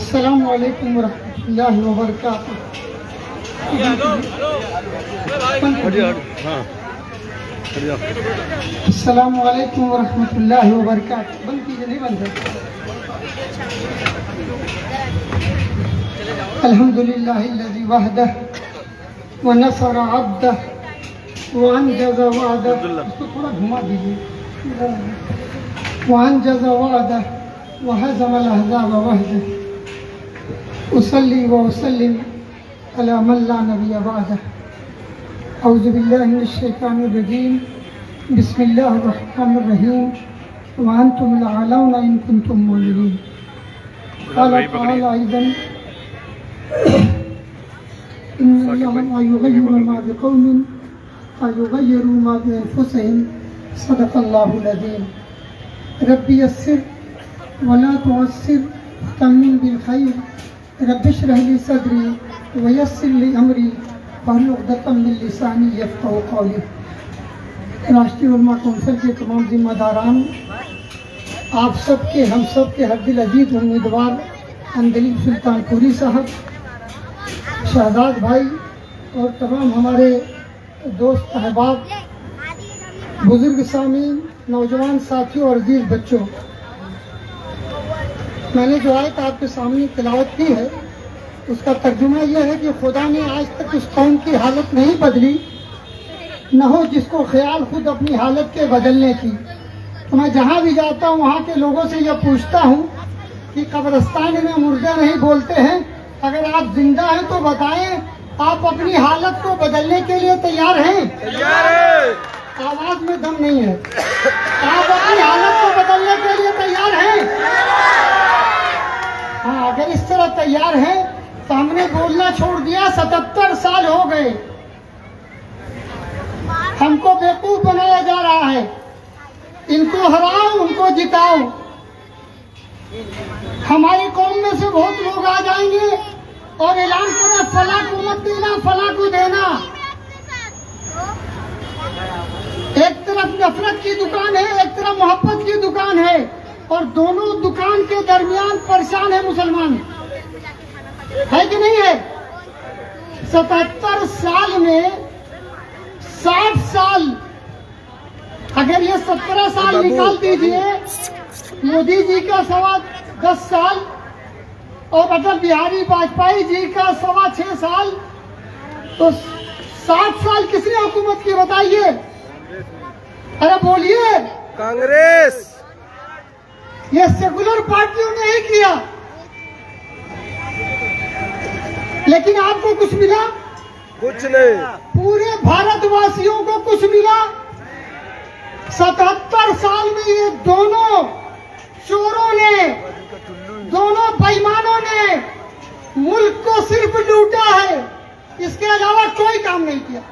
अस्सलाम वालेकुम वरहमतुल्लाहि वबरकातुहू। अस्सलाम वालेकुम वरहमतुल्लाहि वबरकातुहू। बंद कीजिए, नहीं बंद है। अल्हम्दुलिल्लाहिल्लज़ी वहदह व नसर अब्दह व अंजज़ वअदह। इसको थोड़ा घुमा दीजिए। व अंजज़ वअदह व हज़मल अहज़ाब वहदह। उसल्ली व उसल्लिम अला मन ला नबिय्य बअदह। औज़ु बिल्लाहि मिनश शैतानिर रजीम। बिस्मिल्लाहिर रहमानिर रहीम। व अंतुम लअलौना इन कुंतुम मुमिनीन। क़ाल तआला अय्ज़न इन्नल्लाहा ला युग़य्यिरु मा बिक़ौमिन युग़य्यिरु मा बिअन्फुसिहिम। सदक़ल्लाहुल अज़ीम। रब्बि यस्सिर व ला तुअस्सिर तम्मिम बिल खैर। रब्बि इश्रह ली सदरी व यस्सिर ली अमरी वहलुल उक़दतम मिन लिसानी यफ़क़हू क़ौली। राष्ट्रीय उलमा कौंसिल के तमाम जिम्मेदारान, आप सब के हम सब के हरदिल अजीज उम्मीदवार अंदलीब सुल्तानपुरी साहब, शहजाद भाई और तमाम हमारे दोस्त अहबाब, बुजुर्ग सामीन, नौजवान साथियों और अजीज बच्चों, मैंने जो आयत आपके सामने तिलावत की है उसका तर्जुमा यह है कि खुदा ने आज तक उस कौम की हालत नहीं बदली, न हो जिसको ख्याल खुद अपनी हालत के बदलने की। तो मैं जहाँ भी जाता हूँ वहाँ के लोगों से यह पूछता हूँ कि कब्रिस्तान में मुर्दे नहीं बोलते हैं, अगर आप जिंदा हैं तो बताएं आप अपनी हालत को बदलने के लिए तैयार हैं? तैयार है। आवाज में दम नहीं है। आप अपनी हालत को बदलने के लिए तैयार हैं? हाँ, अगर इस तरह तैयार हैं तो हमने बोलना छोड़ दिया। 77 साल हो गए, हमको बेवकूफ बनाया जा रहा है। इनको हराओ, उनको जिताओ। हमारी कौम में से बहुत लोग आ जाएंगे और ऐलान करें फला को मत देना, फला को देना। एक तरफ नफरत की दुकान है, एक तरफ मोहब्बत की दुकान है, और दोनों दुकान के दरमियान परेशान है मुसलमान। है कि नहीं है? 77 साल में 60 साल, अगर ये 17 साल निकाल दीजिए, मोदी जी का 10 साल और अटल बिहारी वाजपेयी जी का 6.25 साल, तो 60 साल किसने हुकूमत की बताइए? अरे बोलिए। कांग्रेस। ये सेकुलर पार्टियों ने ही किया, लेकिन आपको कुछ मिला? कुछ नहीं। पूरे भारतवासियों को कुछ मिला? 77 साल में ये दोनों चोरों ने, दोनों बेईमानों ने मुल्क को सिर्फ लूटा है, इसके अलावा कोई काम नहीं किया।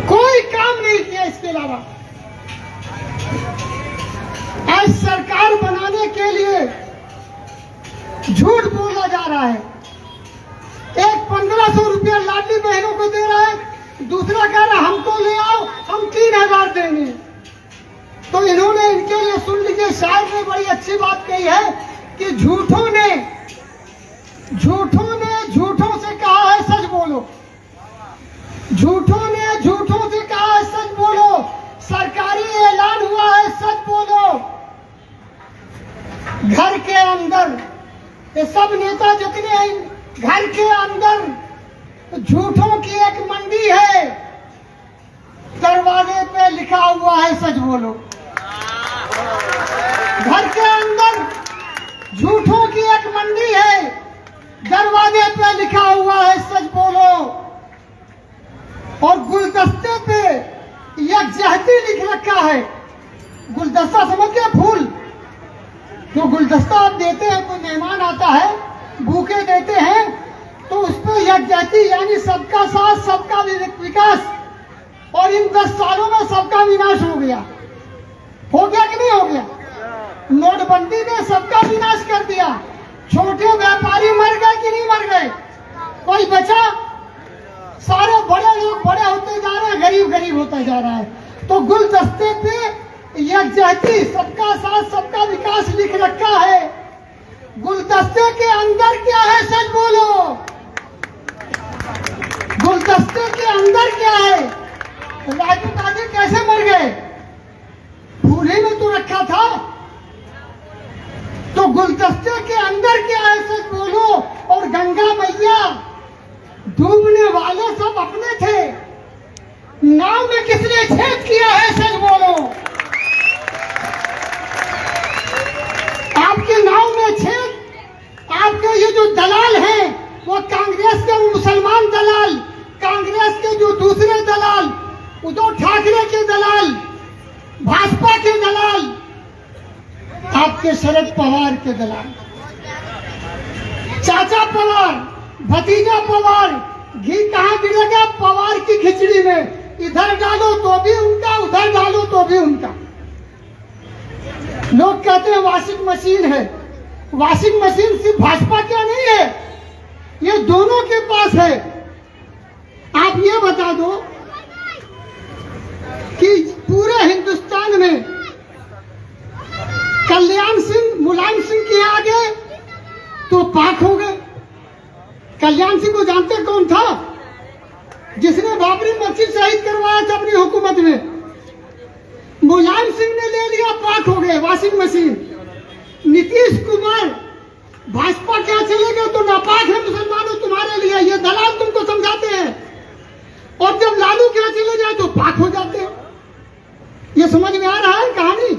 कोई काम नहीं किया इसके अलावा। आज सरकार बनाने के लिए झूठ बोला जा रहा है। एक 1500 रुपया लाडली बहनों को दे रहा है, दूसरा कह रहा है हमको ले आओ, हम 3000 देंगे। तो इन्होंने, इनके लिए सुन लीजिए, शायर ने बड़ी अच्छी बात कही है कि झूठों ने झूठों से कहा है सच बोलो। झूठों ने झूठों से कहा है सच बोलो। सरकारी ऐलान हुआ है सच बोलो। घर के अंदर ये सब नेता जितने हैं, घर के अंदर झूठों की एक मंडी है, दरवाजे पे लिखा हुआ है सच बोलो। घर के अंदर झूठों की एक मंडी है, दरवाजे पे लिखा हुआ है सच बोलो। और गुलदस्ते पे यकजहती लिख रखा है। गुलदस्ता समझिए, फूल जो गुलदस्ता आप देते हैं, कोई मेहमान आता है, बुके देते हैं, तो उस पर यकजहती यानी सबका साथ सबका विकास। और इन 10 सालों में सबका विनाश हो गया कि नहीं हो गया? नोटबंदी ने सबका विनाश कर दिया। छोटे व्यापारी मर गए कि नहीं मर गए? कोई बचा? सारे बड़े लोग बड़े होते जा रहे हैं, गरीब गरीब होता जा रहा है। तो गुलदस्ते पे यकजहती, सबका साथ सबका विकास लिख रखा है, गुलदस्ते के अंदर क्या है, सच बोलो। गुलदस्ते के अंदर क्या है? राजू दादी कैसे मर गए? फूले में तो रखा था। तो गुलदस्ते के अंदर क्या है, सच बोलो। और गंगा मैया डूबने वाले सब अपने थे। नाव में किसने छेद किया है, सच बोलो। आपके नाव में छेद, आपके ये जो दलाल हैं वो कांग्रेस के मुसलमान दलाल, कांग्रेस के जो दूसरे दलाल, उद्धव ठाकरे के दलाल, भाजपा के दलाल, आपके शरद पवार के दलाल, चाचा पवार, भतीजा पवार। घी कहाँ गिरेगा? पवार की खिचड़ी में। इधर डालो तो भी उनका, उधर डालो तो भी उनका। लोग कहते हैं वॉशिंग मशीन है। वॉशिंग मशीन सिर्फ भाजपा क्या नहीं है, ये दोनों के पास है। आप ये बता दो कि पूरे हिंदुस्तान में कल्याण सिंह मुलायम सिंह के आगे तो पाक हो गए। कल्याण सिंह को जानते कौन था? जिसने बाबरी मस्जिद शहीद करवाया था अपनी हुकूमत में। मुलायम सिंह ने ले लिया, पाक हो गए, वॉशिंग मशीन। नीतीश कुमार भाजपा क्या चले गए तो नापाक है मुसलमानों तुम्हारे लिए, ये दलाल तुमको समझाते हैं। और जब लालू क्या चले जाए तो पाक हो जाते हैं। ये समझ में आ रहा है कहानी?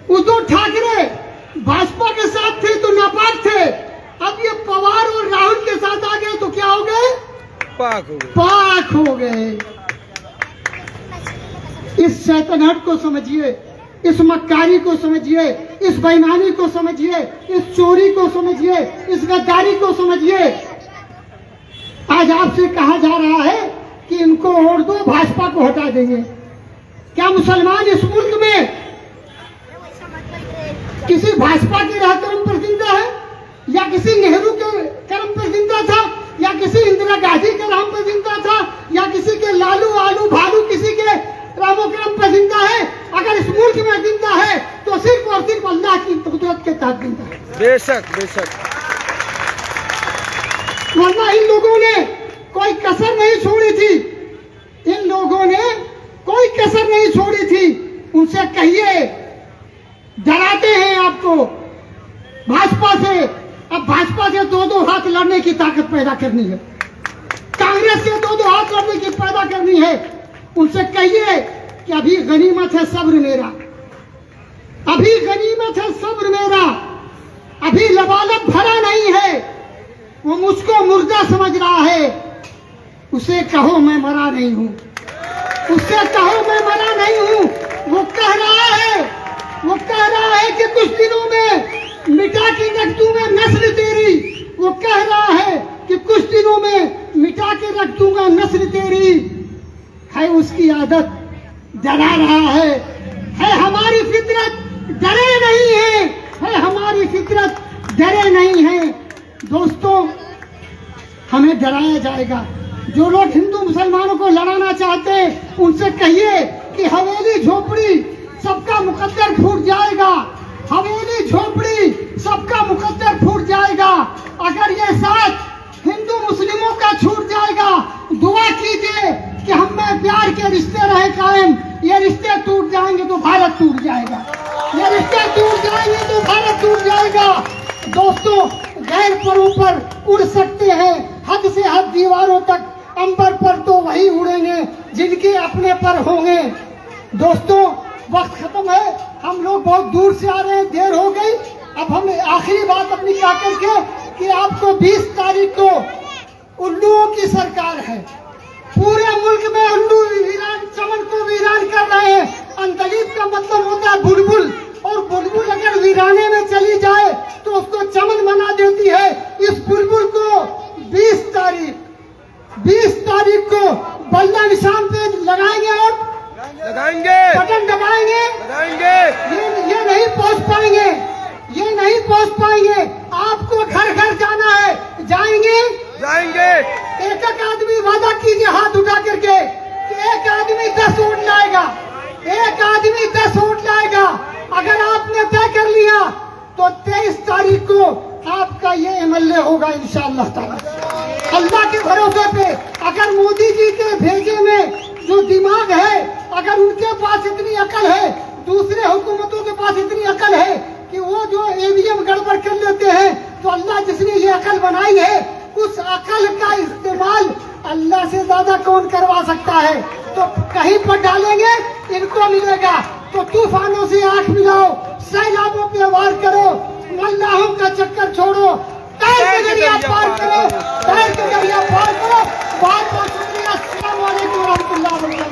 उद्धव ठाकरे भाजपा के साथ थे तो नापाक थे, अब ये पवार और राहुल के साथ आ गए तो क्या हो गए? पाक हो गए। पाक हो गए। इस शैतानहट को समझिए, इस मक्कारी को समझिए, इस बेईमानी को समझिए, इस चोरी को समझिए, इस गद्दारी को समझिए। आज आपसे कहा जा रहा है कि इनको वोट दो, भाजपा को हटा देंगे। क्या मुसलमान इस मुल्क में किसी भाजपा के राह कर्म पर जिंदा है, या किसी नेहरू के कर्म पर जिंदा था, या किसी इंदिरा गांधी के राम पर जिंदा था, या किसी के लालू आलू भालू किसी के रामोक्रम पर जिंदा है? अगर इस मुल्क में जिंदा है तो सिर्फ और सिर्फ अल्लाह की कुदरत के तहत जिंदा है। बेशक बेशक। वरना इन लोगों ने कोई कसर नहीं छोड़ी थी। इन लोगों ने कोई कसर नहीं छोड़ी थी। उनसे कहिए, डराते हैं आपको भाजपा से। अब भाजपा से दो दो हाथ लड़ने की ताकत पैदा करनी है, कांग्रेस से दो दो हाथ लड़ने की पैदा करनी है। उनसे कहिए कि अभी गनीमत है सब्र मेरा, अभी गनीमत है सब्र मेरा, अभी लबालब भरा नहीं है। वो मुझको मुर्दा समझ रहा है, उसे कहो मैं मरा नहीं हूं, उससे कहो मैं मरा नहीं हूं। वो कह रहा है, वो कह रहा है कि कुछ दिनों में मिटा के रख दूंगा नस्ल तेरी। वो कह रहा है कि कुछ दिनों में मिटा के रख दूंगा नस्ल तेरी। है उसकी आदत, डरा रहा है हमारी फितरत डरे नहीं है हमारी फितरत डरे नहीं है। दोस्तों, हमें डराया जाएगा। जो लोग हिंदू मुसलमानों को लड़ाना चाहते हैं उनसे कहिए कि हवेली झोपड़ी सबका मुकद्दर फूट जाएगा, हवेली झोपड़ी सबका मुकद्दर फूट जाएगा। अगर ये साथ हिंदू मुस्लिमों का छूट जाएगा, दुआ कीजिए कि हम में प्यार के रिश्ते रहे कायम। ये रिश्ते टूट जाएंगे तो भारत टूट जाएगा, ये रिश्ते टूट जाएंगे तो भारत टूट जाएगा। दोस्तों, गैर परों पर उड़ सकते हैं, हद से हद दीवारों तक, अंबर पर तो वही उड़ेंगे जिनके अपने पर होंगे। दोस्तों, वक्त खत्म है, हम लोग बहुत दूर से आ रहे हैं, देर हो गई। अब हम आखिरी बात अपनी क्या करके कि आपको 20 तारीख को उल्लुओं की सरकार है। पूरे मुल्क में उल्लू वीरान, चमन को वीरान कर रहे हैं। अंतलीब का मतलब होता है बुलबुल, और बुलबुल अगर वीराने में चली जाए तो उसको चमन बना देती है। इस बुलबुल को 20 तारीख को बल्ला निशान पे लगाएंगे और लगाएंगे, बटन दबाएंगे, लगाएंगे। ये नहीं पहुंच पाएंगे, ये नहीं पहुंच पाएंगे। आपको घर घर जाना है, जाएंगे, जाएंगे। एक एक आदमी वादा कीजिए हाथ उठा करके कि एक आदमी 10 वोट लाएगा, एक आदमी 10 वोट लाएगा। अगर आपने तय कर लिया तो 23 तारीख को आपका ये एमएलए होगा इंशाअल्लाह ताला। अल्लाह के भरोसे पे अगर मोदी जी के भेजे में जो दिमाग है, अगर उनके पास इतनी अकल है, दूसरे हुकूमतों के पास इतनी अकल है कि वो जो ईवीएम गड़बड़ कर लेते हैं, तो अल्लाह जिसने ये अकल बनाई है उस अकल का इस्तेमाल अल्लाह से ज्यादा कौन करवा सकता है। तो कहीं पर डालेंगे इनको मिलेगा। तो तूफानों से आंख मिलाओ, सैलाबों पे वार करो, अल्लाहों का चक्कर छोड़ो, पैर के जरिया पार करो, पैर के जरिया पार करो। बहुत बहुत शुक्रिया। अस्सलाम वालेकुम रहमतुल्लाह।